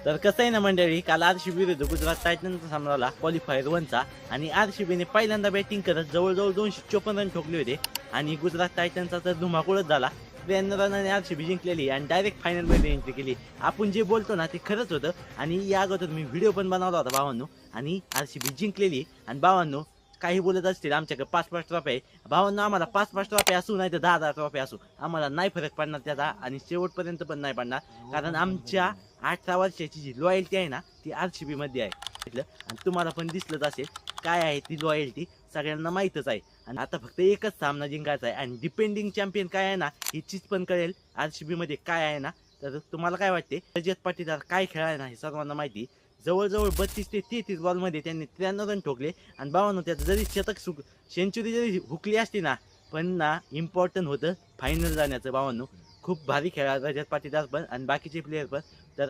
तर कसं आहे ना मंडळी, काल आरसीबी विरुद्ध गुजरात टायटन्सचा सामना झाला क्वालिफायर 1चा आणि आरसीबीने पहिल्यांदा बॅटिंग करत जवळजवळ 254 रन ठोकले होते आणि गुजरात टायटन्सचा तर धुमाकूळच झाला. 93 रनाने आरसीबी जिंकलेली आणि डायरेक्ट फायनलमध्ये एंट्री केली. आपण जे बोलतो ना ते खरंच होतं आणि या अगोदर मी व्हिडिओ पण बनवला होता भावांनो आणि आरसीबी जिंकलेली. आणि भावांनो, काही बोलत असतील आमच्याकडे 5-5 ट्रॉफी आहे. भावांनो, आम्हाला 5-5 ट्रॉफी असू नाही तर 10-10 ट्रॉफी असू, आम्हाला नाही फरक पडणार त्याचा आणि शेवटपर्यंत पण नाही पडणार. कारण आमच्या 18 वर्षाची जी लॉयल्टी आहे ना ती आरसीबी मध्ये आहे. आणि तुम्हाला पण दिसलंच असेल काय आहे ती लॉयल्टी, सगळ्यांना माहीतच आहे. आणि आता फक्त एकच सामना जिंकायचा आहे आणि डिपेंडिंग चॅम्पियन काय आहे ना ही चीज पण कळेल आरसीबी मध्ये काय आहे ना. तर तुम्हाला काय वाटते, रजत पाटीदार काय खेळाय ना हे सर्वांना माहिती. जवळजवळ 32 ते 33 बॉलमध्ये त्यांनी 93 रन ठोकले आणि भावांनो त्याचं जरी शतक सेंचुरी जरी हुकली असती ना पण ना इम्पॉर्टंट होतं फायनल जाण्याचं. भावांनो, खूप भारी खेळा रजत पाटीदार पण आणि बाकीचे प्लेयर पण.